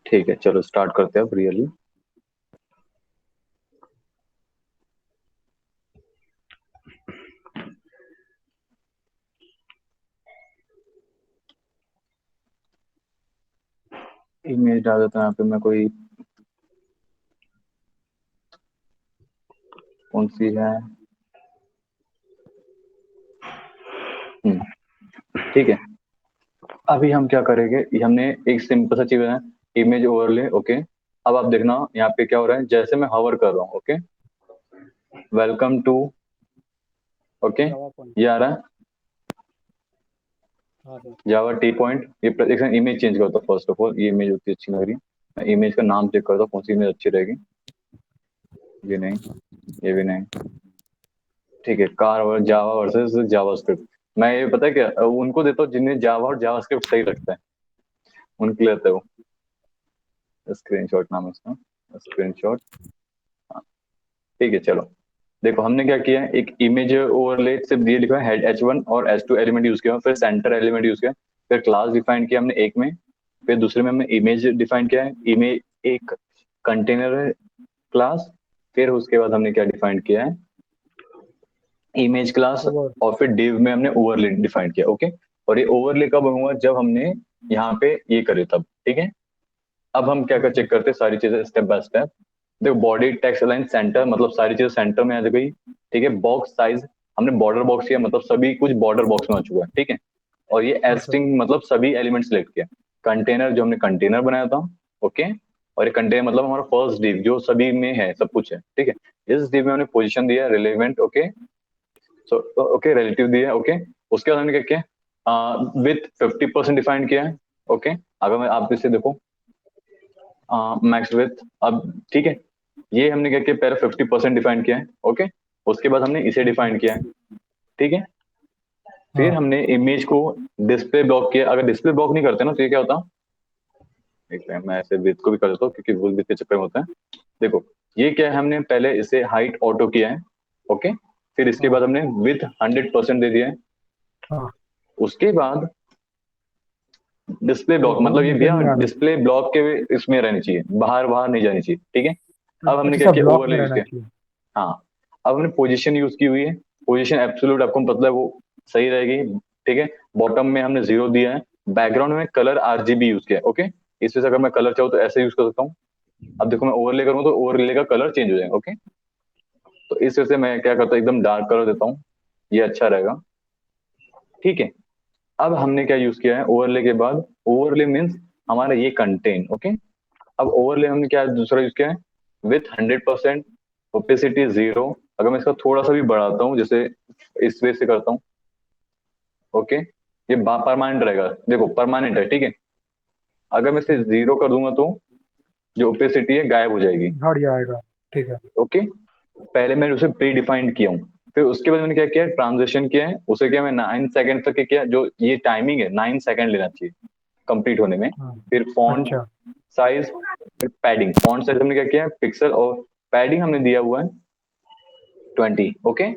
ठीक है, चलो स्टार्ट करते हैं अब रियली। इमेज डाल देता हूँ यहाँ पे मैं, कोई कौन सी है। ठीक है, अभी हम क्या करेंगे, ये हमने एक सिंपल सा चीज है, इमेज ओवरले। ओके, अब आप देखना यहाँ पे क्या हो रहा है, जैसे मैं हवर कर रहा हूँ। Okay, welcome to. Okay, Java point. ये आ रहा है हाँ सर। जावा टी पॉइंट। ये एक इमेज चेंज करता हूँ। फर्स्ट ऑफ ऑल ये इमेज उतनी अच्छी लग रही है, मैं इमेज का नाम चेक करता हूँ कौन सी इमेज अच्छी रहेगी। ये नहीं, ये भी नहीं। ठीक है, कार और जावा वर्सेस जावा स्क्रिप्ट। मैं ये पता है क्या, उनको देता हूँ जिन्हें जावा और जावा स्क्रिप्ट सही लगता है, उनके लिए लेता हूँ। स्क्रीनशॉट नाम है इसका, स्क्रीनशॉट। ठीक है, चलो देखो हमने क्या किया है, एक इमेज ओवरले से ये लिखा है हेड H1 और H2 एलिमेंट यूज किया, फिर सेंटर एलिमेंट यूज किया, फिर क्लास डिफाइन किया हमने एक में, फिर दूसरे में हमने इमेज डिफाइन किया है। इमेज एक कंटेनर है क्लास, फिर उसके बाद हमने क्या डिफाइन किया है, इमेज क्लास, ओवर। और फिर डिव में हमने ओवरले डिफाइन किया। ओके, और ये ओवरले कब हुआ, जब हमने यहाँ पे ये करे तब। ठीक है, अब हम क्या हाँ क्या सर। चेक करते हैं सारी चीजें स्टेप बाय स्टेप। देखो बॉडी टेक्स्ट अलाइन सेंटर, मतलब सारी चीजें सेंटर में आ गई। ठीक है, बॉक्स साइज हमने बॉर्डर बॉक्स किया, मतलब सभी कुछ बॉर्डर बॉक्स में आ चुका है। ठीक है, और ये हाँ सर। एस्टिंग मतलब सभी एलिमेंट सिलेक्ट किया। कंटेनर जो हमने कंटेनर बनाया था। ओके, और ये कंटेनर मतलब हमारा फर्स्ट डिव जो सभी में है, सब कुछ है। ठीक है, इस डिव में हमने पोजीशन दिया relevant. Okay, so okay relative दिया। ओके, उसके बाद हमने क्या किया, विथ 50% डिफाइन किया है। ओके, अगर मैं आप इसे देखो मैक्स विथ। अब ठीक है, ये हमने क्या किया, पहले 50% डिफाइन किया है। ओके, उसके बाद हमने इसे हाँ सर। डिफाइन किया है। ठीक है, फिर हाँ। हमने इमेज को डिस्प्ले ब्लॉक किया। अगर डिस्प्ले ब्लॉक नहीं करते ना तो ये क्या होता, एक सेकंड मैं ऐसे विथ को भी कर देता हूँ क्योंकि वो विथ के चक्कर में होता है। देखो ये क्या है, हमने पहले इसे हाइट ऑटो किया है। ओके, फिर इसके हाँ। बाद हमने विथ 100% दे दिया है। हाँ। उसके बाद डिस्प्ले ब्लॉक, मतलब ये विजन भैया में आना चाहिए। डिस्प्ले ब्लॉक के इसमें रहनी चाहिए, बाहर बाहर नहीं जानी चाहिए। ठीक है, अब हमने अच्छा क्या सर, किया, ब्लॉक में ओवरले यूज रहना किया। चाहिए। हाँ, अब हमने पोजीशन यूज की हुई है। पोजीशन एब्सोल्यूट आपको पता है वो सही रहेगी। ठीक है, बॉटम में हमने 0 दिया है। बैकग्राउंड में कलर RGB यूज किया है। ओके, इस वजह से अगर मैं कलर चाहूँ तो ऐसे यूज कर सकता हूँ। अब देखो मैं ओवरले करूँ तो ओवरले का कलर चेंज हो जाएगा। ओके, तो इस वजह से मैं क्या करता हूँ, एकदम डार्क कलर देता हूँ, ये अच्छा रहेगा। ठीक है, अब हमने क्या यूज किया है ओवरले के बाद, ओवरले मीन्स हमारा ये कंटेन। ओके, अब ओवरले हमने क्या दूसरा यूज किया है, विथ 100%, ओपेसिटी 0। अगर मैं इसका थोड़ा सा भी बढ़ाता हूँ, जैसे इस वे से करता हूँ। ओके, ये परमानेंट रहेगा, देखो परमानेंट है। ठीक है, अगर मैं इसे 0 कर दूंगा तो जो ओपेसिटी है गायब हो जाएगी। हट जाएगा। ठीक है। ओके, पहले मैंने उसे प्री डिफाइंड किया हूँ, फिर उसके बाद मैंने क्या किया, ट्रांजेक्शन किया है उसे, क्या मैं 9 सेकंड तक किया, जो ये टाइमिंग है 9 सेकंड लेना चाहिए कंप्लीट होने में। हाँ। फिर फॉन्ट अच्छा। साइज, फिर पैडिंग। फॉन्ट साइज हमने क्या किया है पिक्सल, और पैडिंग हमने दिया हुआ है 20। ओके, यस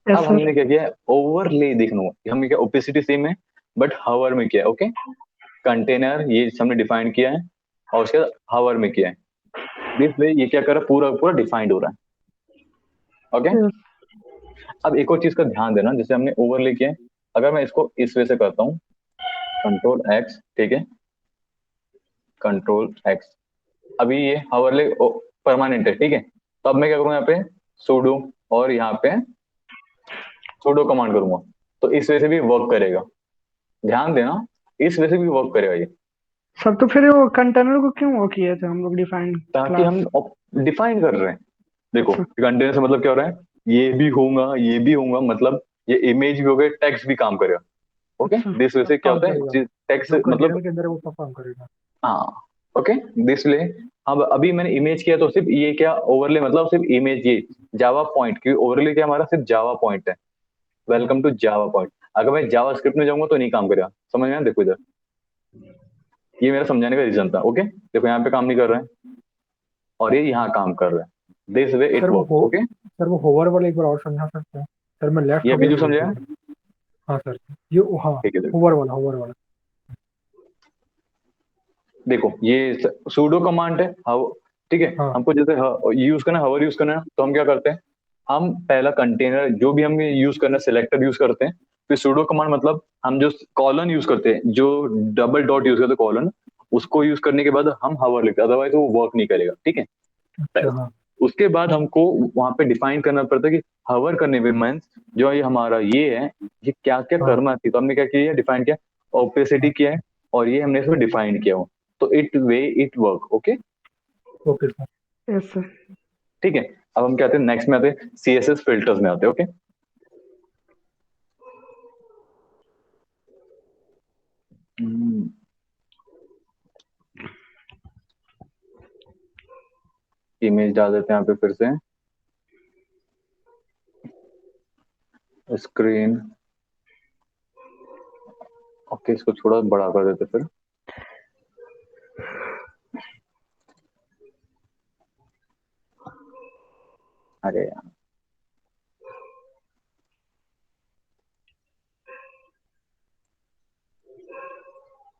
अब सर। हमने क्या किया, ओवरले देखना होगा, हमने क्या ओपेसिटी सेम है बट हवर में किया है। ओके, कंटेनर ये हमने डिफाइन किया है, और उसके बाद हवर में किया है। दिस वे ये क्या कर रहा है, पूरा पूरा डिफाइंड हो रहा है। Okay, yes. अब एक और चीज का ध्यान देना, जैसे हमने ओवरले किया है, अगर मैं इसको इस वे से करता हूँ, कंट्रोल X। ठीक है, कंट्रोल X, अभी ये हवरले परमानेंट है। ठीक है, तो अब मैं क्या करूंगा, यहाँ पे सुडो, और यहाँ पे सुडो कमांड करूंगा, तो इस वजह से भी वर्क करेगा। ध्यान देना, इस वजह से भी वर्क करेगा ये, सर तो फिर वो कंटेनर को क्यों वो किए थे हम लोग डिफाइन ताकि क्लास? हम डिफाइन कर रहे हैं। देखो कंटेनर से मतलब क्या हो रहा है, ये भी होगा ये भी होगा, मतलब ये इमेज भी हो गया, टेक्स्ट भी काम करेगा। ओके, अच्छा, दिस वजह सब से क्या काम होता करेगा। है, टेक्स्ट जो मतलब। कंटेनर के अंदर है वो सब काम करेगा। हाँ, ओके, दिस ले। अब अभी मैंने इमेज किया तो सिर्फ ये क्या ओवरले, मतलब सिर्फ इमेज, ये जावा पॉइंट, क्योंकि ओवरले क्या हमारा सिर्फ जावा पॉइंट है। हाँ। Welcome to Java point. अगर मैं जावा स्क्रिप्ट में जाऊंगा तो नहीं काम करेगा, समझ में आया? देखो इधर, ये मेरा समझाने का रीजन था। ओके, देखो यहाँ पे काम नहीं कर रहा है, और ये यहाँ काम कर रहा है, दिस वे इट सर वो वर्क। हो ओके, सर वो होवर वाला एक बार और समझा सकते हैं? सर मैं लेफ्ट ये अभी होके जो शुरू समझाया, किया था। हाँ सर। ये हाँ। ठीक है देखो, होवर वाला, होवर वाला। देखो ये सूडो कमांड है ठीक है। हाँ हमको जैसे यूज करना है, हवर यूज करना है, तो हम क्या करते हैं, हम पहला कंटेनर जो भी हमें यूज करना है सिलेक्टर यूज करते हैं। फिर सूडो कमांड मतलब हम जो कॉलन यूज करते हैं, जो डबल डॉट यूज करते हैं कॉलन, उसको यूज करने के बाद हम हवर लिखते हैं, अदरवाइज वो वर्क नहीं करेगा, ठीक है। अच्छा हाँ उसके बाद हमको वहां पे डिफाइन करना पड़ता है कि हवर करने में मीन्स जो ये हमारा ये है, ये क्या क्या हाँ करना थी, तो हमने क्या किया, डिफाइन किया, ओपेसिटी हाँ किया है, और ये हमने इसमें डिफाइन किया हो, तो it way it work, okay. Okay sir. Yes sir. ठीक है। अब हम क्या आते हैं, नेक्स्ट में आते हैं सीएसएस फिल्टर्स में आते हैं, ओके। इमेज डाल देते हैं यहाँ पे फिर से, स्क्रीन, ओके, इसको थोड़ा बड़ा कर देते फिर। अरे यार,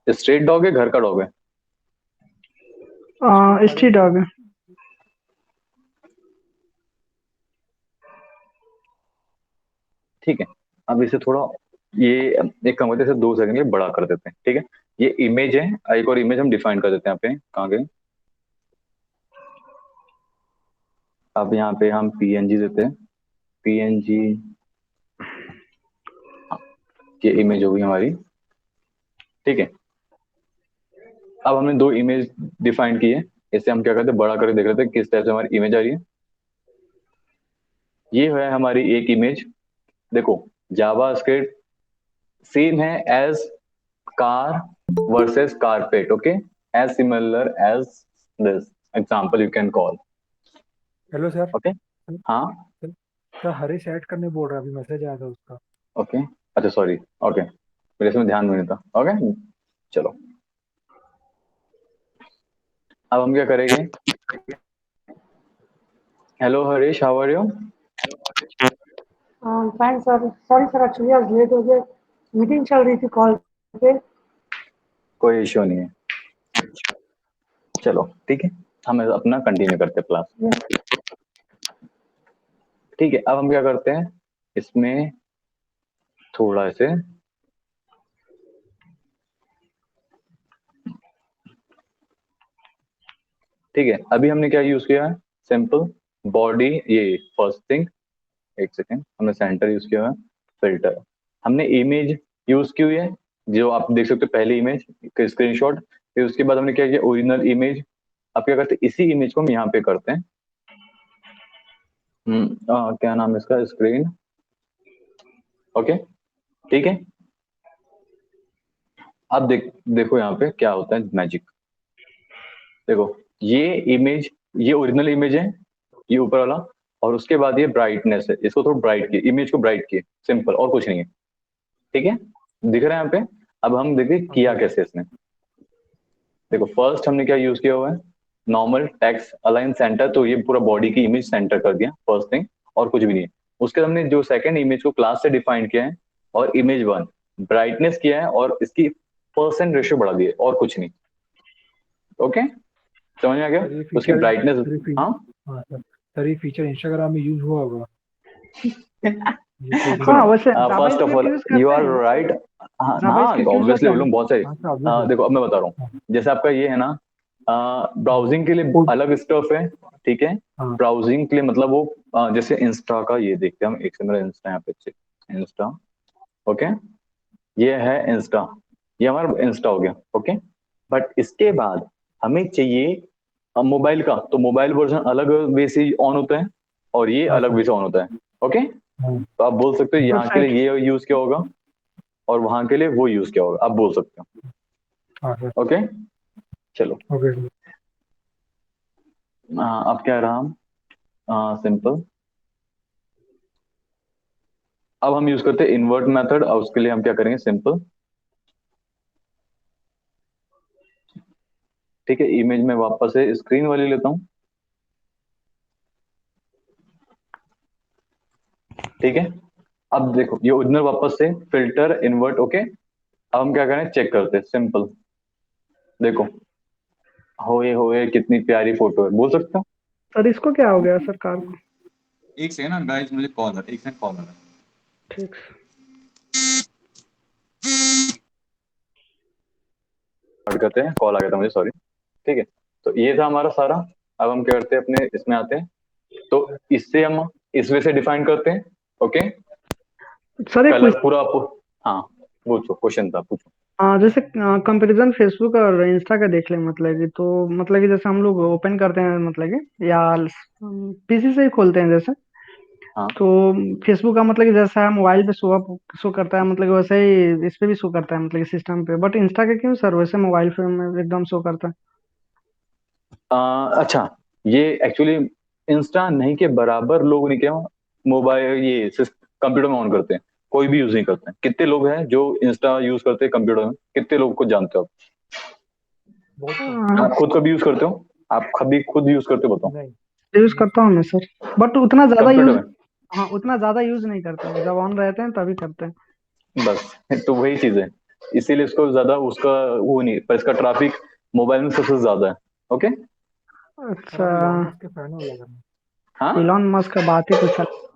स्ट्रेट डॉग है, घर का डॉग है? स्ट्रीट डॉग है। ठीक है। अब इसे थोड़ा, ये एक काम करते हैं, इसे 2 सेकंड के लिए बड़ा कर देते हैं, ठीक है। ये इमेज है, एक और इमेज हम डिफाइन कर देते हैं यहाँ पे, कहाँ गए। अब यहाँ पे हम पीएनजी देते हैं, पीएनजी, हाँ, ये इमेज होगी हमारी, ठीक है। अब हमने 2 इमेज डिफाइन की है, इसे हम क्या करते हैं, बड़ा करके देख लेते हैं किस टाइप से हमारी इमेज आ रही है। ये है हमारी एक इमेज, देखो, जावा स्क्रिप्ट सेम है as car versus carpet, okay, as similar as this example you can call, hello sir. Okay. हाँ, सर सर, हरीश ऐड करने बोल रहा है, अभी मैसेज आया था उसका। ओके, अच्छा सॉरी, ओके, मेरे इसमें ध्यान में नहीं था, ओके। चलो, अब हम क्या करेंगे, hello Harish, how are you? Fine sir, sorry sir, actually आज लेट हो गए, मीटिंग चल रही थी कॉल पे। कोई इश्यू नहीं है, चलो ठीक है, हम अपना कंटिन्यू करते हैं क्लास। ठीक है, अब हम क्या करते हैं, इसमें थोड़ा से, ठीक है, अभी हमने क्या यूज किया है, सिंपल बॉडी, ये फर्स्ट थिंग, एक सेकेंड, हमने सेंटर यूज किया है, फिल्टर, हमने इमेज यूज की हुई है, जो आप देख सकते हो पहली इमेज का स्क्रीनशॉट, फिर उसके बाद हमने क्या किया, ओरिजिनल इमेज। अब क्या करते हैं, इसी इमेज को हम यहाँ पे करते हैं, क्या नाम है इसका, स्क्रीन, ओके, ठीक है। अब देखो यहाँ पे क्या होता है मैजिक, देखो, ये इमेज, ये ओरिजिनल इमेज है, ये ऊपर वाला, और उसके बाद ये ब्राइटनेस है, इसको थोड़ा ब्राइट किए, इमेज को ब्राइट किए, सिंपल, और कुछ नहीं है, ठीक है, दिख रहा है यहाँ पे। अब हम देखिए हाँ किया सर। कैसे इसने, देखो फर्स्ट हमने क्या यूज किया हुआ है, नॉर्मल टेक्स्ट अलाइन सेंटर, तो ये पूरा बॉडी की इमेज सेंटर कर दिया फर्स्ट थिंग, और कुछ भी नहीं है। उसके बाद हमने जो सेकंड इमेज को क्लास से डिफाइन किया है, और इमेज वन ब्राइटनेस किया है, और इसकी परसेंट रेशियो बढ़ा दिया है, और कुछ नहीं, ओके, समझ में आ गया, सर ये उसकी फीचर, ब्राइटनेस, सर ये हाँ। हाँ सर, सर ये फीचर इंस्टाग्राम में यूज हुआ होगा, ये कोडिंग सुनो, हाँ का। वैसे Java first of script all use you करते आर हैं, राइट, हाँ जावा हाँ, स्क्रिप्ट यूज ऑब्वियसली करते वो हैं। लोग बहुत सही। हाँ सर ऑब्वियसली। देखो अब मैं बता रहा हाँ हूँ, जैसे आपका ये है ना, ब्राउजिंग के लिए कोड। अलग स्टफ है, ठीक है, हाँ ब्राउजिंग के लिए मतलब वो, जैसे इंस्टा का ये देखते हैं हम, एक से मेरा इंस्टा यहाँ पे check, इंस्टा, ओके, ये है इंस्टा, ये हमारा इंस्टा हो गया, ओके। बट इसके बाद हमें चाहिए मोबाइल का, तो मोबाइल वर्जन अलग वे से ऑन होता है, और ये हाँ अलग सर। वे से ऑन होता है, ओके। हाँ तो आप बोल सकते हो यहाँ के वेबसाइट। लिए ये यूज किया होगा, और वहां के लिए वो यूज किया होगा, आप बोल सकते हाँ सर। हो, ओके। चलो, ओके सर। अब क्या रहा, सिंपल, अब हम यूज करते हैं इन्वर्ट मेथड, और उसके लिए हम क्या करेंगे, सिंपल, ठीक है, इमेज में वापस से स्क्रीन वाली लेता हूँ, ठीक है। अब देखो ये ओरिजिनल वापस से फिल्टर इन्वर्ट, ओके। अब हम क्या करें, चेक करते हैं, सिंपल, देखो, होए कितनी प्यारी फोटो है, बोल सकते हो? सर इसको क्या हो गया सर कार को? एक सेकंड ना गाइस, मुझे कॉल है, एक सेकंड कॉल आ रहा है। ठीक। स्टार्ट करते हैं, कॉल आ गया था मुझे, सॉरी। ठीक है, तो ये था हमारा सारा। अब हम क्या करते हैं, अपने इसमें आते हैं। तो इससे हम इस वे से डिफाइन करते हैं। ओके, सर एक कलर पूरा आपको। हाँ, पूछो, क्वेश्चन था, पूछो। जैसे कंपैरिजन फेसबुक और इंस्टा का देख लें, मतलब कि तो मतलब कि जैसे हम लोग ओपन करते हैं, मतलब कि या पीसी से ही खोलते हैं जैसे, हाँ, तो फेसबुक का मतलब कि जैसा मोबाइल पे शो करता है, मतलब कि वैसे ही इस पे भी शो करता है, मतलब कि सिस्टम पे। बट इंस्टा का क्यों सर वैसे मोबाइल पे में एकदम शो करता है? अच्छा, ये एक्चुअली इंस्टा नहीं के बराबर लोग नहीं क्या मोबाइल ये कंप्यूटर में ऑन करते हैं, कोई भी यूज नहीं करते हैं। कितने लोग हैं जो इंस्टा यूज करते हैं कंप्यूटर में, कितने लोग को जानते हो आप? बहुत कम। आप खुद कभी यूज करते हो? आप कभी खुद यूज करते हो, बताओ? नहीं, यूज करता हूँ मैं सर, बट उतना ज्यादा कंप्यूटर यूज। में? हाँ, उतना ज्यादा यूज नहीं करते हैं, जब ऑन रहते हैं तभी करते हैं। बस तो वही चीज है, इसीलिए इसको ज्यादा उसका वो नहीं, पर इसका ट्रैफिक मोबाइल में सबसे ज्यादा है। ओके। सर अच्छा। आप इलॉन मस्क के फैन हो क्या करना? हाँ, इलॉन मस्क का बात ही कुछ अलग।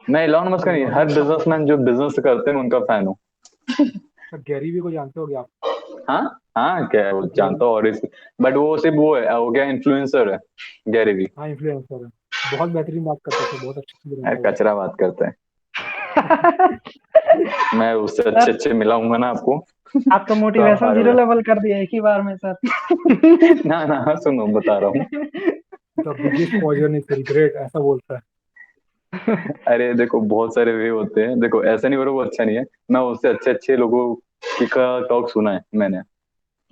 मैं इलॉन मस्क सर का नहीं, इलॉन हर मस्क का फैन बिजनेसमैन जो बिजनेस करते हैं उनका फैन हूँ। सर गैरी वी को जानते होगे आप? हाँ, हाँ, क्या है वो, गैरी, जानता हूँ। और इस बट वो सिर्फ वो है, वो क्या इन्फ्लुएंसर है, गैरी वी। हाँ इन्फ्लुएंसर है। बहुत बेहतरीन बात करता है सर, बहुत अच्छे से यार जानता है कचरा बात करता है, मैं उससे अच्छे सर अच्छे मिलाऊंगा ना आपको। आप तो तो आप मोटिवेशन जीरो हारोगे। लेवल कर दिया एक ही बार में सर। ना ना, सुनो बता रहा हूँ। The biggest poison is regret, ऐसा बोलता है। अरे देखो, बहुत सारे वे होते हैं, देखो ऐसा नहीं बोलो वो अच्छा नहीं है, मैं उससे अच्छे अच्छे लोगों की का टॉक सुना है मैंने।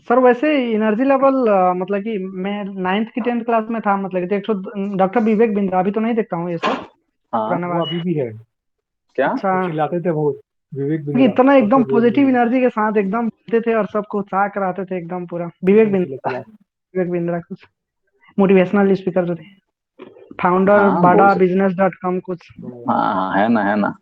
सर वैसे एनर्जी लेवल, मतलब कि मैं 9th की 10th क्लास में था, मतलब कि तो एक तो डॉक्टर विवेक बिंद्रा, अभी तो नहीं देखता हूँ ये सब, हाँ, पुराने वो बात। अभी भी है, क्या? अच्छा। वो चिल्लाते थे बहुत। विवेक कि बिंद्रा, इतना डॉक्टर एकदम विवेक पॉजिटिव बिंद्रा। एनर्जी के साथ एकदम बोलते थे और सबको उत्साह कराते थे एकदम पूरा, विवेक एकदम बिंद्रा। चिल्ला। विवेक बिंद्रा कुछ मोटिवेशनल स्पीकर जो थे, फाउंडर हाँ, बोल बाडा सकते। बिजनेस डॉट कॉम कुछ। हाँ हाँ, है ना, है ना।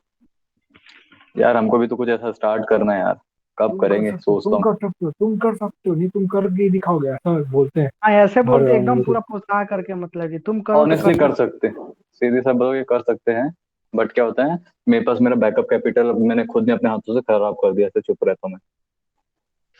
यार हमको भी तो कुछ ऐसा स्टार्ट करना है यार, कब तुम कर करेंगे सकते हो, सोचता तुम हूँ। कर सकते हो, तुम कर सकते हो, नहीं तुम करके दिखाओगे, ऐसा बोलते हैं हाँ, ऐसे हर बोलते एकदम वो पूरा लोग। प्रोत्साह करके, मतलब कि तुम करो तो ऑनेस्टली कर कर सकते। सकते हैं, सीधे सब लोग ये कर सकते हैं। बट क्या होता है, मेरे पास मेरा बैकअप कैपिटल मैंने खुद ने अपने हाथों से खराब कर दिया, ऐसे चुप रहता हूँ मैं।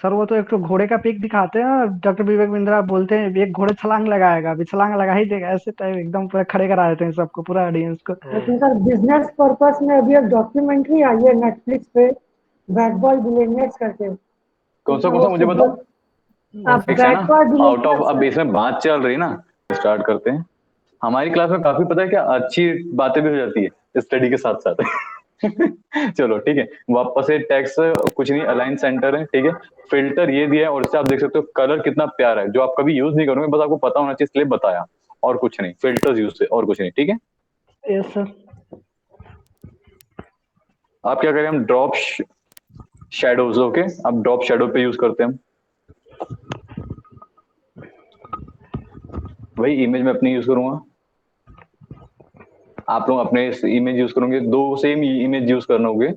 सर वो तो एक तो घोड़े का पिक दिखाते हैं, डॉक्टर विवेक बिंद्रा बोलते हैं एक घोड़े छलांग लगाएगा, अभी छलांग लगा ही देगा, ऐसे टाइप एकदम पूरा खड़े करा देते हैं सबको, पूरा ऑडियंस को। तो लेकिन सर बिजनेस पर्पस में अभी एक डॉक्यूमेंट्री आई है नेटफ्लिक्स पे, बैड बॉय बिलियनियर्स करके। उसमें कौन सा वो मुझे बताओ। फुटबॉल, कौन आप सा? एक है ना, bad boy out of, billionaires अब है। इसमें बात चल रही ना, स्टार्ट करते हैं। हमारी क्लास में काफी पता है क्या अच्छी बातें भी हो जाती है स्टडी के साथ साथ। चलो ठीक है, वापस से टेक्स्ट कुछ नहीं, अलाइन सेंटर है, ठीक है। फिल्टर ये दिया है, और इससे आप देख सकते हो कलर कितना प्यारा है, जो आप कभी यूज नहीं करोगे, बस आपको पता होना चाहिए इसलिए बताया, और कुछ नहीं, फिल्टर्स यूज से और कुछ नहीं, ठीक है। Yes sir. आप क्या करें, हम ड्रॉप शेडोज, ओके, अब ड्रॉप शेडो पे यूज करते हैं हम। वही इमेज में अपनी यूज करूंगा, आप लोग अपने इमेज यूज करोगे, दो सेम इमेज यूज करना होगे,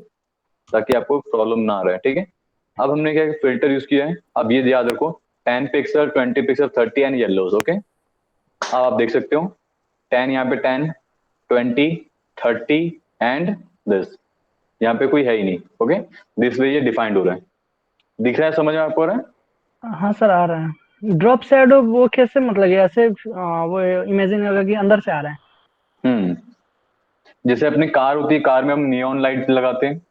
ताकि आपको प्रॉब्लम ना रहे, ठीक है। अब हमने क्या फिल्टर यूज किया है, अब ये याद रखो, 10 pixel, 20 pixel, 30 and yellows, okay. अब आप देख सकते हो 10, यहाँ पे 10, 20, 30 एंड दिस, यहाँ पे कोई है ही नहीं, ओके। दिस वे ये डिफाइंड हो रहा है, दिख रहा है, समझ में आपको आ रहा है? हाँ सर, आ रहा है। ड्रॉप शैडो वो कैसे, मतलब ये ऐसे वो इमेजिन होगा कि अंदर से आ रहा है? हम्म, जैसे अपनी कार होती है, कार में हम नियॉन लाइट लगाते हैं,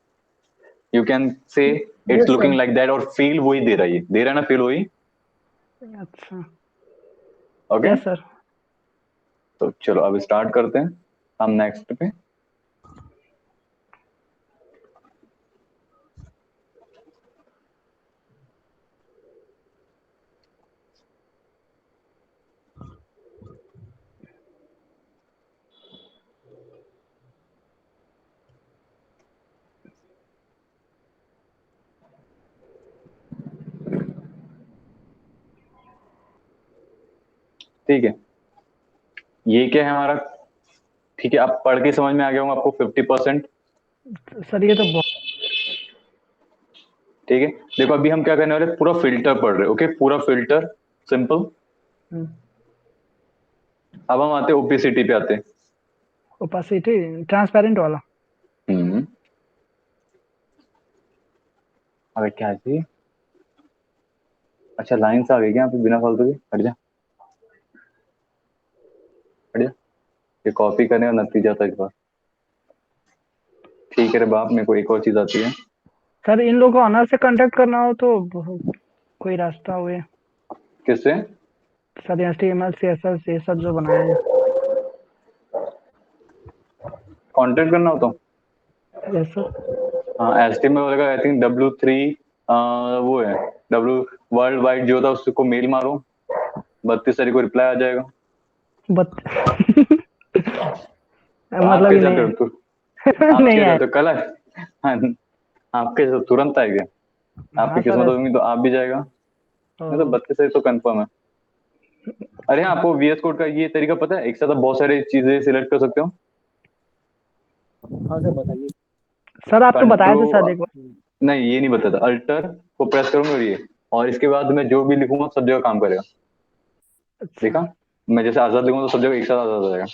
you can say it's yes looking sir. Like that, और फील वही दे रहा है, ये दे रहा है ना, फील वही। अच्छा। Okay, yes sir. तो चलो अब स्टार्ट करते हैं हम नेक्स्ट पे। ठीक है, ये क्या है हमारा, ठीक है, आप पढ़ के समझ में आ गया होगा आपको 50%। सर ये तो बहुत। ठीक है, देखो अभी हम क्या करने वाले, पूरा फिल्टर पढ़ रहे हैं, ओके, पूरा फिल्टर, सिंपल। हम्म, अब हम आते ओपेसिटी पे आते हैं। ओपासिटी ट्रांसपेरेंट वाला। हम्म। अबे क्या चाहिए? अच्छा लाइन्स आ गई क्या यहाँ पे बिना फालतू के? हट जा, हट जा। ये कॉपी करने का नतीजा था इस बार। ठीक है रे बाप, मेरे को एक और चीज आती है। सर इन लोगों को ऑनर से कांटेक्ट करना हो तो कोई रास्ता हुए। किससे? सर HTML CSS ये सब जो बनाए हैं। कांटेक्ट करना हो तो यस सर। हाँ, एचटीएमएल वाले का आई थिंक W3 वो है, W वर्ल्ड वाइड जो था उसको मेल मारो, 32 तारीख को रिप्लाई आ जाएगा। बट आप मतलब ही कैसे नहीं जानते है। हो आप नहीं क्या है। जानते हो कल है? हाँ, आपके तो तुरंत आएगा। आपकी हाँ सर किस्मत होगी तो आप भी जाएगा। नहीं तो 32 तारीख तो कंफर्म है। अरे हाँ, आपको VS कोड का ये तरीका पता है? एक साथ आप बहुत सारी चीजें सिलेक्ट कर सकते हो। हाँ सर बताइए। सर आप तो बताए थे सर एक बार। कंट्रोल, नहीं ये नहीं बताता। अल्टर को प्रेस करूंगा ये, और इसके बाद मैं जो भी लिखूंगा सब जगह काम करेगा। अच्छा। देखा? मैं जैसे आजाद लिखूंगा तो सब जगह एक साथ आजाद आ जाएगा।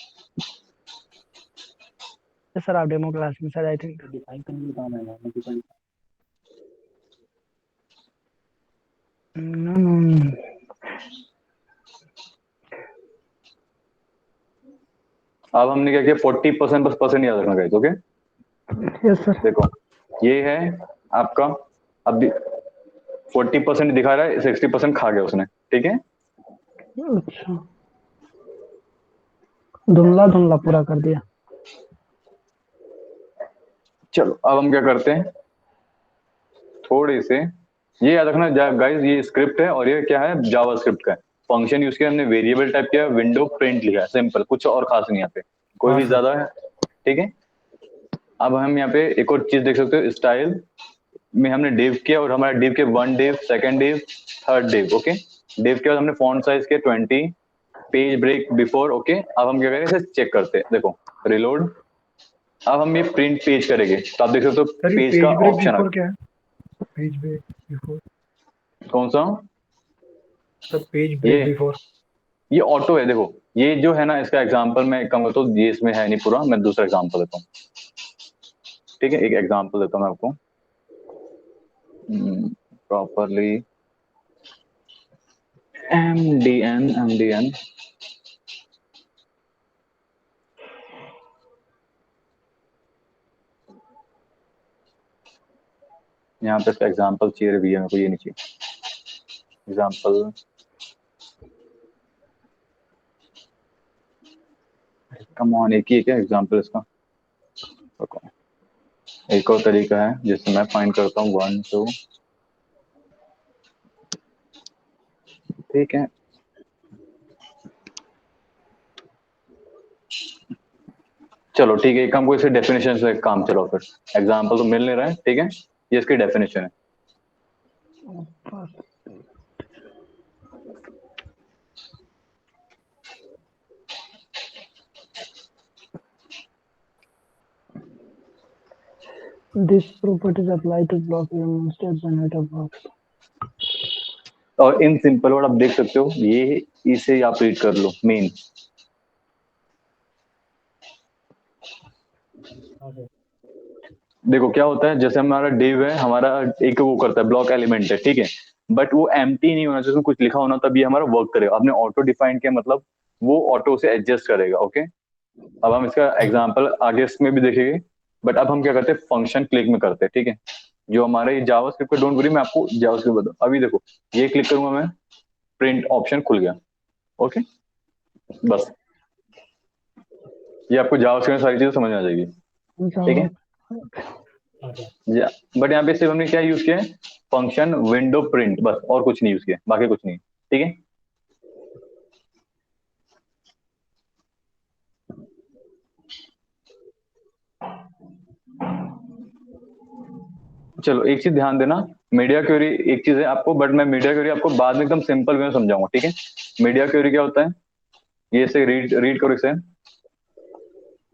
सर आप डेमो क्लास में सर आई थिंक। डिफाइन करने का काम आएगा मल्टीपल। अब हमने क्या किया, 40% बस परसेंट याद रखना गाइस। Okay yes sir. देखो, ये है आपका। अब 40% दिखा रहा है, 60% खा गया उसने। ठीक है, अच्छा धुंधला धुंधला पूरा कर दिया। चलो अब हम क्या करते हैं, थोड़े से ये याद रखना गाइस, ये स्क्रिप्ट है और ये क्या है, जावा स्क्रिप्ट का है। फंक्शन यूज किया हमने, वेरिएबल टाइप किया, विंडो प्रिंट लिखा है, सिंपल, कुछ और खास नहीं यहाँ पे, कोई हाँ भी सर। ज्यादा है। ठीक है, अब हम यहाँ पे एक और चीज देख सकते हो, स्टाइल में हमने डिव किया, और हमारा डिव के 1 div, 2nd div, 3rd div। Okay, div के बाद हमने फॉन्ट साइज के 20, पेज ब्रेक बिफोर। ओके, अब हम क्या करें, इसे चेक करते हैं। देखो रिलोड, अब हम ये प्रिंट पेज करेंगे तो आप देख सकते हो सर ये पेज का पेज ब्रेक ऑप्शन आ बिफोर गया। क्या है? Page break before. कौन सा? सर पेज ब्रेक ये बिफोर। ये ऑटो है। देखो ये जो है ना, इसका एग्जांपल मैं कहूंगा तो ये इसमें है नहीं पूरा, मैं दूसरा एग्जांपल देता हूँ। ठीक है, एक एग्जांपल देता हूँ मैं आपको प्रॉपरली। एम डी एन यहाँ पे इसका एग्जांपल चाहिए भी है मेरे को, ये नहीं चाहिए एग्जांपल। कम ऑन, एक ही है क्या एग्जांपल इसका? रुको, एक और तरीका है जिससे मैं फाइंड करता हूँ 1 2। ठीक है, चलो ठीक है, एक हमको इसे डेफिनेशन से काम चलो फिर। एग्जांपल तो मिल नहीं रहा है, ठीक है, ये इसकी डेफिनेशन है। This properties apply to block elements that generate a box. और इन सिंपल वर्ड आप देख सकते हो, ये इसे आप रीड कर लो मेन। हाँ सर। देखो क्या होता है, जैसे हमारा डिव है, हमारा एक वो करता है, ब्लॉक एलिमेंट है, ठीक है, बट वो एम्प्टी नहीं होना चाहिए, उसमें कुछ लिखा होना तब ये हमारा वर्क करेगा। आपने ऑटो डिफाइन किया मतलब वो ऑटो से एडजस्ट करेगा। ओके, अब हम इसका एग्जांपल आगे इसमें भी देखेंगे, बट अब हम क्या करते हैं, फंक्शन क्लिक में करते हैं। ठीक है, जो हमारे जावास्क्रिप्ट का, डोंट वरी मैं आपको जावास्क्रिप्ट बताऊं। अभी देखो ये क्लिक करूंगा मैं, प्रिंट ऑप्शन खुल गया। ओके, बस ये आपको जावास्क्रिप्ट में सारी चीजें समझ में आ जाएगी। ठीक है, हाँ सर। बट यहाँ पे सिर्फ हमने क्या यूज किया है, फंक्शन विंडो प्रिंट, बस, और कुछ नहीं यूज किया, बाकी कुछ नहीं। ठीक है, चलो एक चीज ध्यान देना, मीडिया क्वेरी एक चीज है आपको, बट मैं मीडिया क्वेरी आपको बाद में एकदम सिंपल वे में समझाऊंगा। ठीक है, मीडिया क्वेरी क्या होता है, ये से रीड रीड करो इसे।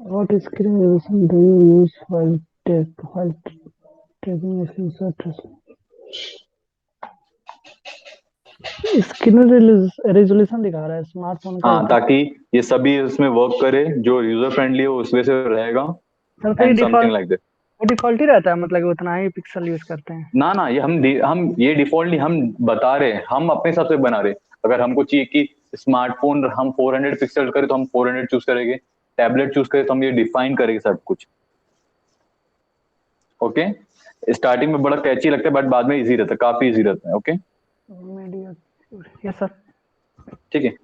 What screen do you use while taking a screenshot? Screen resolution दिखा रहा है स्मार्टफोन का हाँ, ताकि ये सभी इसमें वर्क करे, जो यूजर फ्रेंडली हो उस वजह से रहेगा, सर तो ये and something default like that. वो डिफॉल्ट ही रहता है, मतलब कि उतना ही पिक्सल यूज करते हैं। ना ना, ये हम ये डिफॉल्ट नहीं, हम बता रहे हैं, हम अपने हिसाब से बना रहे हैं। अगर हमको चाहिए कि स्मार्टफोन हम 400 पिक्सल करें तो हम 400 चूज करेंगे, टैबलेट चूज करें तो हम ये डिफाइन करेंगे सब कुछ। ओके, स्टार्टिंग में बड़ा कैची लगता है बट बाद में इजी रहता है, काफी इजी रहता है। Okay, media, yes sir. ठीक है।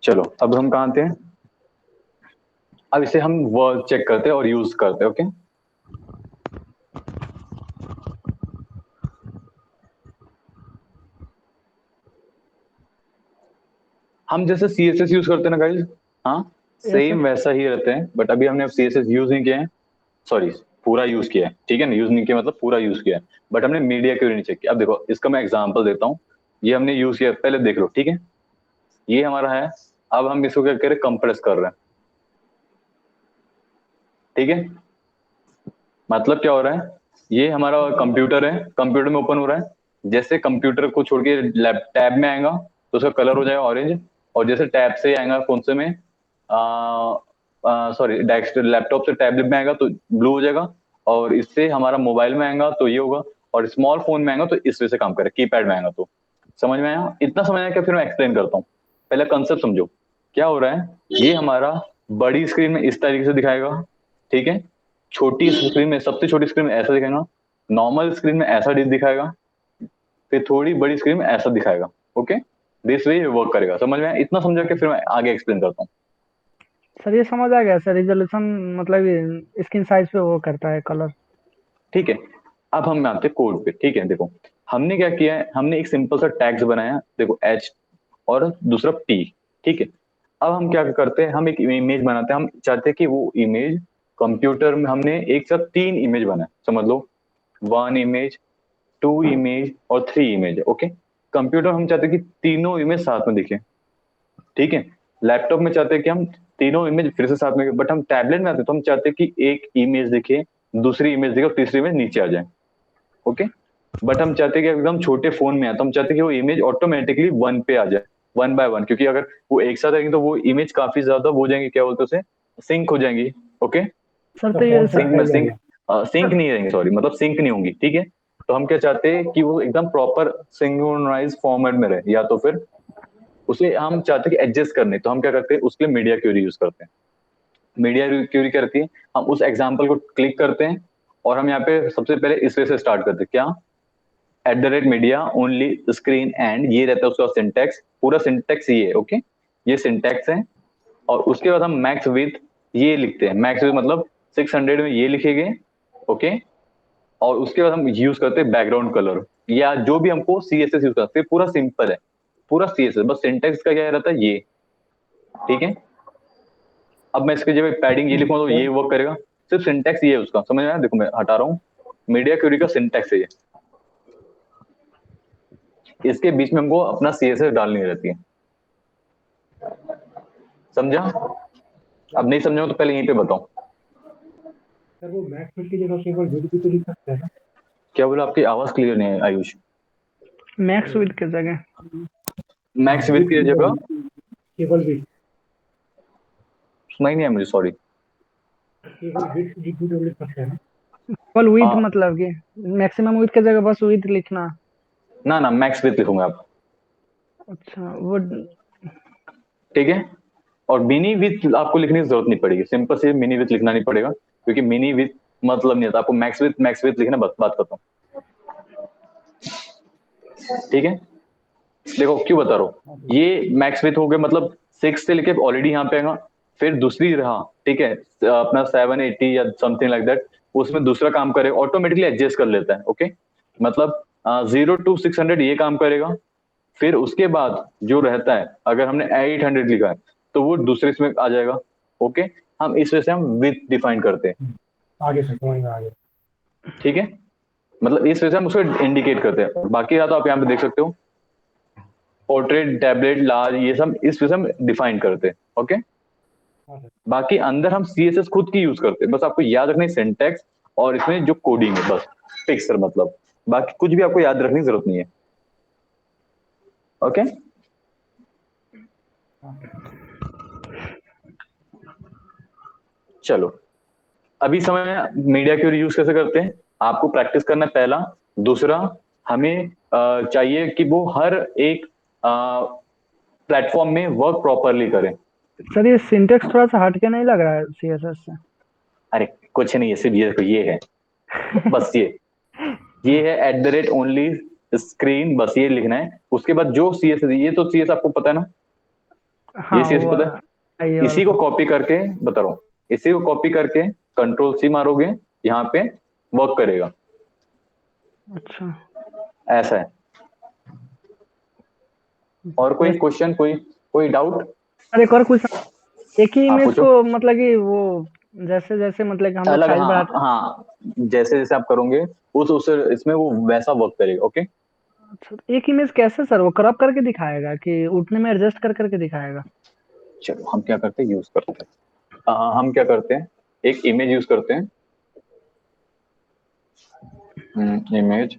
चलो अब हम कहाँ थे? अब इसे हम वर्क चेक करते हैं और यूज करते हैं। ओके, हम जैसे CSS यूज करते हैं ना गाइस, हाँ यस सेम सर। वैसा ही रहते हैं, बट अभी हमने CSS यूज नहीं किया है, सॉरी पूरा यूज किया है, ठीक है ना, यूज नहीं किया मतलब पूरा यूज किया है, बट हमने मीडिया क्वेरी नहीं चेक किया। अब देखो इसका मैं एग्जांपल देता हूँ, ये हमने यूज किया, पहले देख लो, ठीक है, ये हमारा है। अब हम इसको क्या करें, कंप्रेस कर रहे हैं, ठीक है। मतलब क्या हो रहा है, ये हमारा कंप्यूटर है, कंप्यूटर में ओपन हो रहा है, जैसे कंप्यूटर को छोड़ के लैप टैब में आएगा तो उसका कलर हो जाएगा ऑरेंज, और जैसे टैब से आएगा कौन से में, सॉरी डेस्क लैपटॉप से टैबलेट में आएगा तो ब्लू हो जाएगा, और इससे हमारा मोबाइल में आएगा तो ये होगा, और स्मॉल फोन में आएगा तो इस वजह से काम करे, कीपैड में आएगा तो। समझ में आया? इतना समझ आया क्या? फिर मैं एक्सप्लेन करता हूँ, पहले कंसेप्ट समझो क्या हो रहा है। ये हमारा बड़ी स्क्रीन में इस तरीके से दिखाएगा, ठीक है, छोटी स्क्रीन में, सबसे छोटी स्क्रीन में ऐसा दिखाएगा, नॉर्मल स्क्रीन में ऐसा दिखाएगा, फिर थोड़ी बड़ी स्क्रीन में ऐसा दिखाएगा। ओके, दिस वे वर्क करेगा। समझ में आया? इतना समझा के फिर मैं आगे एक्सप्लेन करता हूँ। सर ये समझ आ गया सर, रिजोल्यूशन मतलब स्क्रीन साइज पे वो करता है कलर। ठीक है, अब हम आते हैं कोड पे। ठीक है, देखो हमने क्या किया है, हमने एक सिंपल सा टैग्स बनाया, देखो H और दूसरा P, ठीक है। अब हम क्या करते हैं, हम एक इमेज बनाते हैं, हम चाहते हैं कि वो इमेज कंप्यूटर में, हमने एक साथ 3 इमेज बनाए, समझ लो 1 इमेज, 2 इमेज और 3 इमेज। ओके, कंप्यूटर हम चाहते हैं कि तीनों इमेज साथ में दिखे, ठीक है। लैपटॉप में चाहते हैं कि हम तीनों इमेज फिर से साथ में, बट हम टैबलेट में आते हैं तो हम चाहते हैं कि एक इमेज दिखे, दूसरी इमेज दिखे और तीसरी इमेज नीचे आ जाए। ओके, बट हम चाहते हैं कि एकदम छोटे फोन में आए तो हम चाहते हैं कि वो इमेज ऑटोमेटिकली 1 पे आ जाए, 1 बाय 1, क्योंकि अगर वो एक साथ आएंगे तो वो इमेज काफी ज्यादा हो जाएंगी, क्या बोलते हैं उसे, सिंक हो जाएंगी। ओके, सर तो तो ये फॉन्ट का सिंक में साइज आ सिंक गया। सिंक नहीं रहेंगे, सॉरी मतलब सिंक नहीं होंगी, ठीक है। तो हम क्या चाहते हैं कि वो एकदम प्रॉपर सिंक्रोनाइज फॉर्मेट में रहे, या तो फिर उसे हम चाहते हैं कि एडजस्ट करने, तो हम क्या करते हैं उसके लिए मीडिया क्वेरी यूज करते हैं। मीडिया क्वेरी करती है, हम उस एग्जाम्पल को क्लिक करते हैं और हम यहाँ पे सबसे पहले इस वे से स्टार्ट करते हैं, क्या, @media ओनली स्क्रीन एंड, ये रहता है उसका सिंटेक्स, पूरा सिंटेक्स ये है। ओके, ये सिंटेक्स है, और उसके बाद हम मैक्स विथ ये लिखते हैं, मैक्स विथ मतलब 600 में ये लिखेंगे। ओके, और उसके बाद हम यूज करते हैं बैकग्राउंड कलर, या जो भी हमको CSS यूज करते हैं, पूरा सिंपल है, पूरा CSS, बस सिंटेक्स का क्या रहता है ये, ठीक है। अब मैं इसके जब पैडिंग ये लिखूंगा तो ये वर्क करेगा, सिर्फ सिंटेक्स ये है उसका। समझ में आया? देखो मैं हटा रहा हूँ, मीडिया क्वेरी का सिंटेक्स है ये, इसके बीच में हमको अपना CSS डालनी रहती है। समझा? अब नहीं समझा तो पहले यहीं पे बताओ। सर वो मैक्स फिट की जगह केवल विड भी तो लिख सकते हैं ना। क्या बोला? आपकी आवाज क्लियर नहीं है आयुष। मैक्स विद की जगह। मैक्स विथ विड की जगह केवल विड, सुनाई नहीं है मुझे, सॉरी। केवल विड भी तो लिख सकते हैं ना। केवल विद हाँ, मतलब कि मैक्सिमम विद की जगह बस विद लिखना। ना ना, मैक्स विथ लिखूंगा आप, अच्छा वो ठीक है। और मिनी विथ आपको लिखने की जरूरत नहीं पड़ेगी, सिंपल से मिनी विथ लिखना नहीं पड़ेगा, क्योंकि मिनी विथ मतलब नहीं आता आपको, मैक्स विथ लिखना, बात करता हूँ, ठीक है। देखो क्यों बता रहा हूँ, ये मैक्स विथ हो गया मतलब 6 से लेके ऑलरेडी यहाँ पे आएगा, फिर दूसरी रहा, ठीक है, अपना 780 या समथिंग लाइक दैट, उसमें दूसरा काम करेगा, ऑटोमेटिकली एडजस्ट कर लेता है। ओके, मतलब 0 to 600 ये काम करेगा, फिर उसके बाद जो रहता है, अगर हमने 800 लिखा है तो वो दूसरे इसमें आ जाएगा। ओके, हम इस वजह से हम विथ डिफाइन करते हैं, आगे से समझ में आ गया। ठीक है, मतलब इस वजह से हम उसको इंडिकेट करते हैं। बाकी रहा तो आप यहाँ पे देख सकते हो, पोर्ट्रेट, टैबलेट, लार्ज, ये सब इस वजह से हम डिफाइन करते हैं। ओके, हाँ सर। बाकी अंदर हम CSS खुद की यूज करते हैं, बस आपको याद रखना है सिंटैक्स और इसमें जो कोडिंग है बस, पिक्सर मतलब, बाकी कुछ भी आपको याद रखने की जरूरत नहीं है। ओके चलो, अभी समय मीडिया क्यूरी यूज कैसे करते हैं, आपको प्रैक्टिस करना है पहला। दूसरा, हमें चाहिए कि वो हर एक प्लेटफॉर्म में वर्क प्रॉपरली करें। सर ये सिंटेक्स थोड़ा सा हटके नहीं लग रहा है सीएसएस से? अरे कुछ नहीं है, सिर्फ ये देखो, ये है बस, ये है @ ओनली स्क्रीन, बस ये लिखना है। उसके बाद जो CSS, ये तो CS आपको पता है ना, ये हाँ CS वो पता है। ये वाला इसी को सब। कॉपी करके बता रहा हूँ, इसी को कॉपी करके Ctrl+C मारोगे, यहाँ पे वर्क करेगा, अच्छा ऐसा है। और कोई ये क्वेश्चन, कोई कोई डाउट? सर एक और कुछ, एक ही आप इमेज पूछो। को मतलब कि वो जैसे जैसे मतलब कि हम लोग अलग, साइज हाँ बढ़ाते। हाँ, जैसे जैसे आप करोगे उस इसमें वो वैसा वर्क करेगा। ओके अच्छा, तो एक इमेज कैसे सर वो क्रॉप करके दिखाएगा कि उठने में एडजस्ट कर करके दिखाएगा? चलो, हम क्या करते हैं, यूज करते हैं, हम क्या करते हैं, एक इमेज यूज करते हैं, image,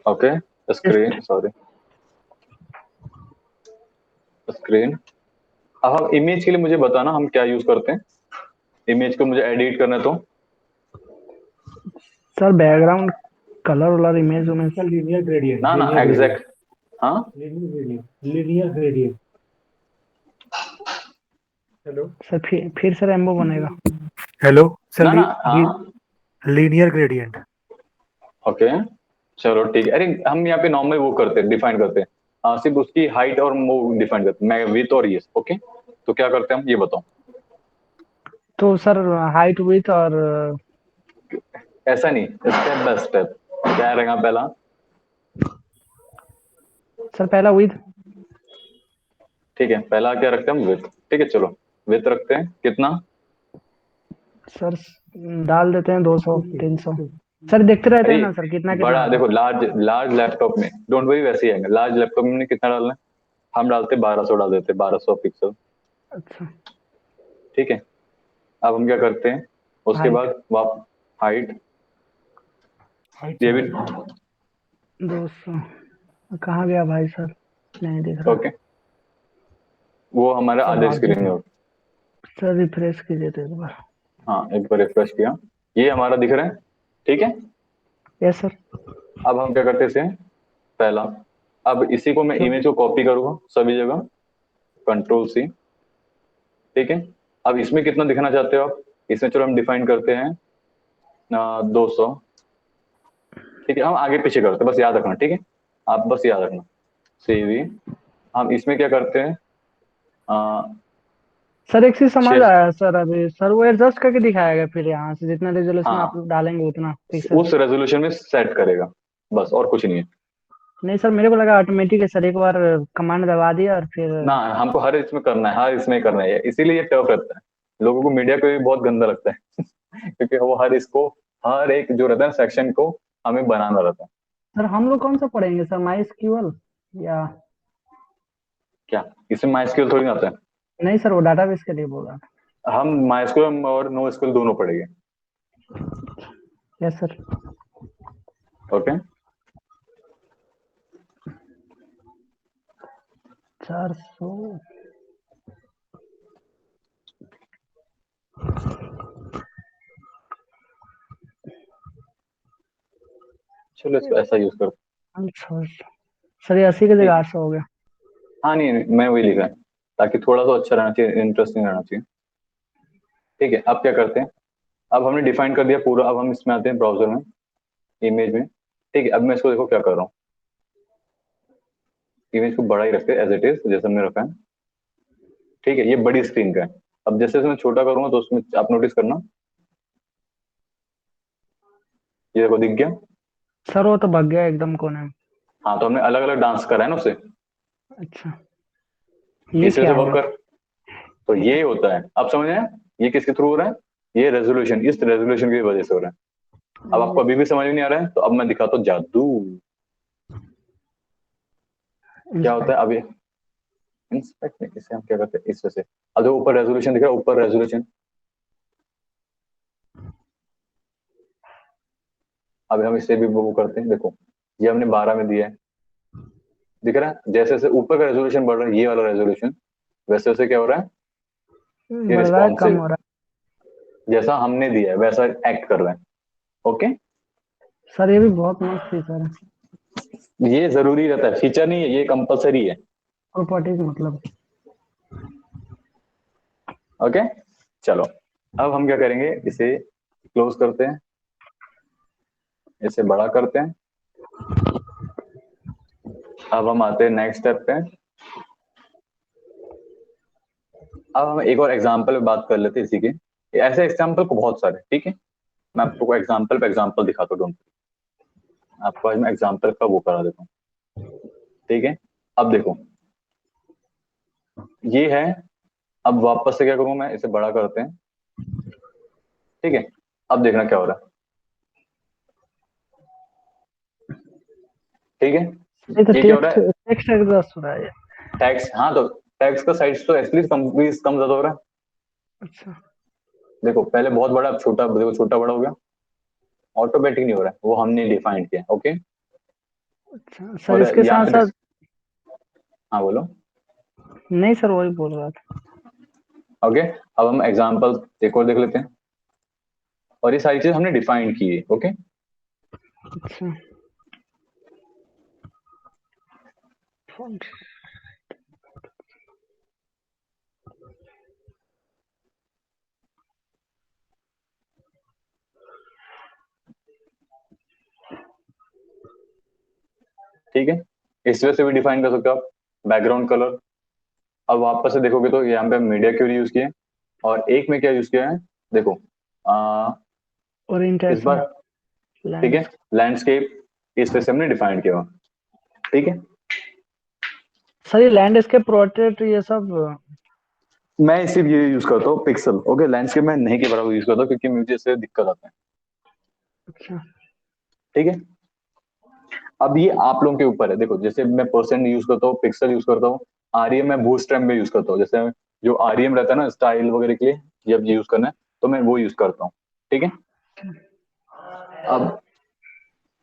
okay, screen, sorry, screen. अब हम इमेज के लिए मुझे बताना हम क्या यूज करते हैं, इमेज को मुझे एडिट करना है तो। सर बैकग्राउंड कलर वाला इमेज उमेज। सर लीनियर ग्रेडियंट, ना ना, लीनियर ग्रेडियंट, एग्जैक्ट, हाँ, linear gradient, linear gradient. Hello sir फिर से रेम्बो बनेगा। हेलो सर, ना ना, हाँ, लीनियर ग्रेडियंट। ओके, चलो ठीक है। अरे हम यहाँ पे नॉर्मल वो करते हैं, डिफाइन करते हैं, सिर्फ उसकी हाइट और वो डिफाइन करते हैं, मैं विथ और ये। ओके, तो क्या करते हैं हम, ये बताओ। तो सर हाइट विथ और ऐसा नहीं, स्टेप बाय स्टेप, क्या रहेगा पहला। सर पहला विथ। ठीक है, पहला क्या रखते हैं हम, विथ। ठीक है, चलो विथ रखते हैं, कितना? सर डाल देते हैं 200 300। सर देखते रहते अरे हैं ना सर कितना कितना बड़ा आता है। देखो, लार्ज लार्ज लैपटॉप में डोंट वरी, वैसे ही आएगा। लार्ज लैपटॉप में कितना डालना है, हम डालते 1200, डाल देते 1200 पिक्सल। अच्छा ठीक है, अब हम क्या करते हैं, उसके हाइट बाद वाप हाइट, हाइट ये सर, भी 200 कहाँ गया भाई सर, नहीं दिख रहा। ओके, वो हमारा सर आधे मार्जिन स्क्रीन में है। होगा। सर रिफ्रेश कीजिए तो एक बार। हाँ, एक बार रिफ्रेश किया, ये हमारा दिख रहा है। ठीक है, यस सर। अब हम क्या करते हैं, पहला, अब इसी को मैं सर इमेज को कॉपी करूंगा सभी जगह, Ctrl+C। ठीक है, अब इसमें कितना दिखाना चाहते हो आप, इसमें चलो हम डिफाइन करते हैं 200। ठीक है, हम आगे पीछे करते हैं, बस याद रखना। ठीक है, आप बस याद रखना, CV। हम इसमें क्या करते हैं, सर एक चीज समझ 6, आया सर, अभी सर वो एडजस्ट करके दिखाएगा फिर यहाँ से जितना रेजोल्यूशन आप हाँ, डालेंगे उतना पिक्सल। उस रेजोल्यूशन में सेट करेगा, बस, और कुछ नहीं है। नहीं सर मेरे को लगा ऑटोमेटिक है सर, एक बार कमांड दबा दिया और फिर। ना, हमको हर इसमें करना है, हर इसमें करना है, इसीलिए ये टफ रहता है। लोगों को मीडिया को भी बहुत गंदा लगता है क्योंकि वो हर इसको, हर एक जो रहता है सेक्शन को हमें बनाना रहता है। सर हम लोग कौन सा पढ़ेंगे सर, माई एसक्यूएल या? क्या इसमें MySQL थोड़ी ना आता है, नहीं सर वो डाटाबेस के लिए बोल रहा हम MySQL और NoSQL दोनों पढ़ेंगे। था। Yes sir. ओके, 400। चलो इसको ऐसा यूज करते सर ये 80 की हैं। जगह ठीक, 800 हो गया। हाँ नहीं नहीं, मैं वही लिखा है ताकि थोड़ा सा अच्छा रहना चाहिए, इंटरेस्टिंग रहना चाहिए। ठीक है, अब क्या करते हैं, अब हमने डिफाइन कर दिया पूरा, अब हम इसमें आते हैं ब्राउजर में, इमेज में। ठीक है, अब मैं इसको देखो क्या कर रहा हूँ, इमेज को बड़ा ही रखते हैं एज इट इज, जैसे हमने रखा है। ठीक है, ये बड़ी स्क्रीन का है। अब जैसे जैसे मैं छोटा करूंगा तो उसमें आप नोटिस करना, ये देखो दिख गया। सर वो तो भाग गया एकदम कोने में। हाँ, तो हमने अलग अलग डांस करा है ना उसे, अच्छा ये इस वजह क्या से है? वर्क कर, तो ये होता है। अब समझ आया, ये किसके थ्रू हो रहा है, ये रेजोल्यूशन, इस रेजोल्यूशन की वजह से हो रहा है। अब आपको अभी भी समझ में नहीं आ रहा है, तो अब मैं दिखाता हूँ जादू, क्या होता है अभी। इंस्पेक्ट में इसे हम क्या करते हैं, इस वजह से। अब देखो ऊपर रेजोल्यूशन दिख रहा है, ऊपर रेजोल्यूशन। अब हम इसे भी वो करते हैं, देखो ये हमने 12 में दिया है, दिख रहा है, जैसे जैसे ऊपर का रेजोल्यूशन बढ़ रहा है, ये वाला रेजोल्यूशन, वैसे वैसे क्या हो रहा है, ये बढ़ रहा है, कम रिस्पॉन्सिव, हो रहा जैसा हमने दिया है वैसा एक्ट कर रहा है। ओके, है। सर ये भी बहुत मस्त फीचर है, ये जरूरी रहता है, फीचर नहीं है, ये कंपलसरी है। प्रॉपर्टीज मतलब। ओके, चलो अब हम क्या करेंगे, इसे क्लोज करते हैं, इसे बड़ा करते हैं। अब हम आते हैं नेक्स्ट स्टेप पे। अब हम एक और एग्जांपल पे बात कर लेते हैं इसी के, ऐसे एग्जांपल को बहुत सारे, ठीक है, मैं आपको एग्जांपल पे एग्जांपल दिखाता हूँ, डोंट, आपको आज मैं एग्जांपल का वो करा देता हूँ, ठीक है। अब देखो ये है, अब वापस से क्या करूँ मैं, इसे बड़ा करते हैं, ठीक है। अब देखना क्या हो रहा है, ठीक है, ये तो ये क्या हो रहा टेक्स्ट है, टेक्स्ट एग्जॉस्ट हो रहा है ये। टैक्स, हाँ तो टैक्स का साइज तो एटलीस्ट कम ज्यादा हो रहा है। अच्छा देखो पहले बहुत बड़ा, अब छोटा, देखो छोटा बड़ा हो गया, ऑटोमेटिक नहीं हो रहा है, वो हमने डिफाइन किया, ओके। अच्छा सर, और इसके यहाँ साथ पे साथ हाँ बोलो, नहीं सर, वही बोल रहा था। ओके। अब हम एग्जांपल एक और देख लेते हैं, और ये सारी चीज हमने डिफाइन की है, ओके। अच्छा ठीक है, इस वजह से भी डिफाइन कर सकते हो आप, बैकग्राउंड कलर। अब वापस से देखोगे तो यहाँ पे मीडिया क्यूरी यूज किया है, और एक में क्या यूज किया है, देखो इस ओरिएंटेशन, बार, ठीक लैंड। है, लैंडस्केप, इस वजह से हमने डिफाइन किया हुआ, ठीक है। सर ये लैंडस्केप, पोर्ट्रेट, ये सब। मैं सिर्फ ये यूज करता हूँ पिक्सल, ओके, लैंडस्केप मैं नहीं के बराबर यूज करता हूँ, क्योंकि मुझे इससे दिक्कत आता है, अच्छा ठीक है। अब ये आप लोगों के ऊपर है, देखो जैसे मैं परसेंट यूज करता हूँ, पिक्सल यूज करता हूँ, आरईएम मैं बूटस्ट्रैप में यूज करता हूँ, जैसे जो आरईएम रहता है ना स्टाइल वगैरह के लिए, जब यूज करना है तो मैं वो यूज करता हूँ, ठीक है। अब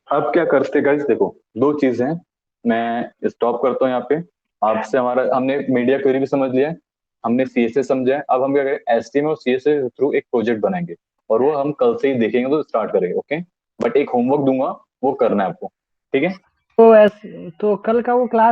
अब क्या करते गाइस, देखो दो चीजें हैं, मैं स्टॉप करता हूँ यहाँ पे, आपसे हमारा, हमने मीडिया क्वेरी भी समझ लिया है, हमने सीएसएस समझा है, अब हम क्या करें, एचटीएमएल और सीएसएस के थ्रू एक प्रोजेक्ट बनाएंगे, और वो हम कल से ही देखेंगे, तो स्टार्ट करेंगे, ओके। बट एक होमवर्क दूंगा, वो करना है आपको, ठीक है। तो ऐसे तो कल का वो क्लास